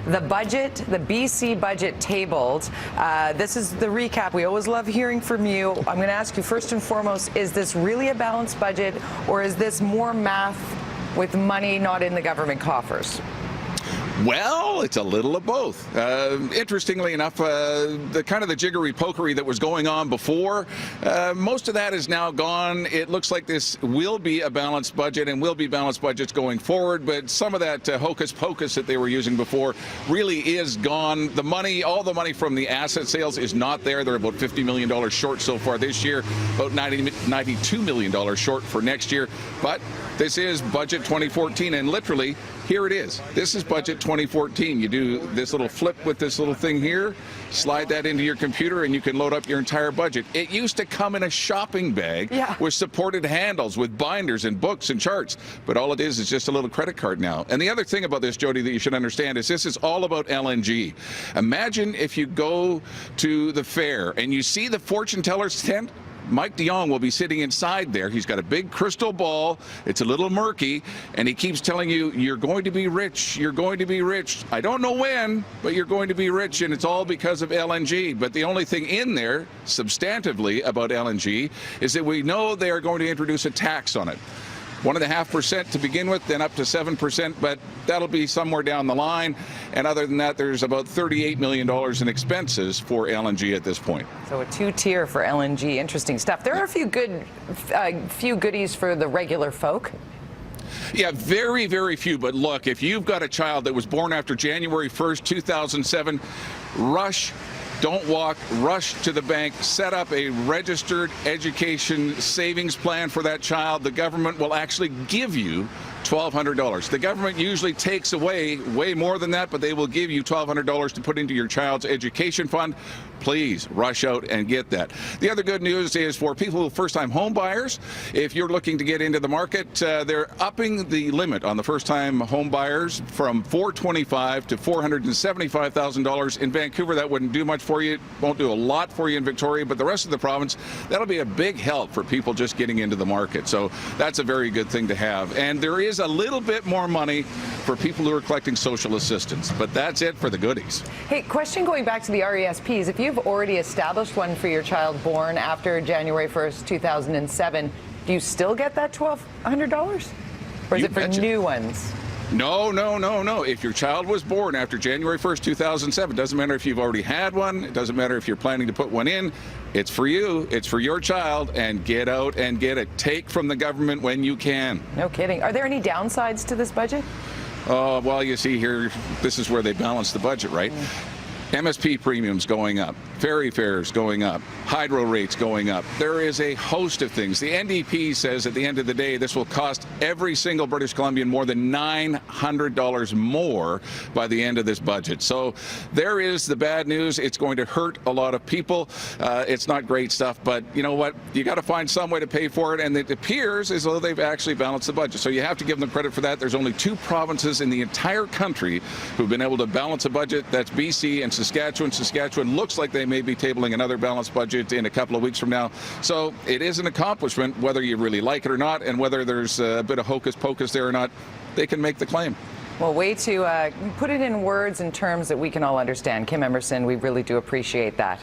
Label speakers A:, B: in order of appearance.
A: The budget, the BC budget tabled. This is the recap. We always love hearing from you. I'm going to ask you first and foremost, is this really a balanced budget, or is this more math with money not in the government coffers?
B: Well, it's a little of both. Interestingly enough, the kind of the jiggery-pokery that was going on before, most of that is now gone. It looks like this will be a balanced budget and will be balanced budgets going forward, but some of that hocus-pocus that they were using before really is gone. The money, all the money from the asset sales is not there. They're about $50 million short so far this year, about $92 million short for next year. But this is Budget 2014, and literally, here it is. This is Budget 2014. You do this little flip with this little thing here, slide that into your computer, and you can load up your entire budget. It used to come in a shopping bag with supported handles, with binders and books and charts, but all it is just a little credit card now. And the other thing about this, Jody, that you should understand is this is all about LNG. Imagine if you go to the fair and you see the fortune teller's tent. Mike DeYoung will be sitting inside there. He's got a big crystal ball. It's a little murky, and he keeps telling you, you're going to be rich. You're going to be rich. I don't know when, but you're going to be rich, and it's all because of LNG. But the only thing in there, substantively, about LNG is that we know they are going to introduce a tax on it. 1.5% to begin with, then up to 7%, but that'll be somewhere down the line. And other than that, there's about $38 million in expenses for LNG at this point.
A: So a two-tier for LNG. Interesting stuff. There are a few goodies for the regular folk.
B: Yeah, very, very few. But look, if you've got a child that was born after January 1st, 2007, rush. Don't walk, rush to the bank, set up a registered education savings plan for that child. The government will actually give you $1,200. The government usually takes away way more than that, but they will give you $1,200 to put into your child's education fund. Please rush out and get that. The other good news is for people who are first-time home buyers, if you're looking to get into the market, they're upping the limit on the first-time home buyers from $425,000 to $475,000. In Vancouver, that wouldn't do much for you. It won't do a lot for you in Victoria, but the rest of the province, that'll be a big help for people just getting into the market. So that's a very good thing to have. And there is a little bit more money for people who are collecting social assistance, but that's it for the goodies.
A: Hey, question going back to the RESPs. If you've already established one for your child born after January 1st, 2007, do you still get that $1,200? Or is it for new ones?
B: No, no, no, no. If your child was born after January 1st, 2007, it doesn't matter if you've already had one. It doesn't matter if you're planning to put one in. It's for you. It's for your child. And get out and get it. Take from the government when you can.
A: No kidding. Are there any downsides to this budget?
B: Well, you see here, this is where they balance the budget, right? MSP premiums going up, ferry fares going up, hydro rates going up. There is a host of things. The NDP says at the end of the day, this will cost every single British Columbian more than $900 more by the end of this budget. So there is the bad news. It's going to hurt a lot of people. It's not great stuff, but you know what? You got to find some way to pay for it, and it appears as though they've actually balanced the budget. So you have to give them credit for that. There's only 2 provinces in the entire country who've been able to balance a budget. That's BC and Saskatchewan. Saskatchewan looks like they may be tabling another balanced budget in a couple of weeks from now. So it is an accomplishment, whether you really like it or not, and whether there's a bit of hocus pocus there or not, they can make the claim.
A: Well, way to put it in words and terms that we can all understand. Kim Emerson, we really do appreciate that.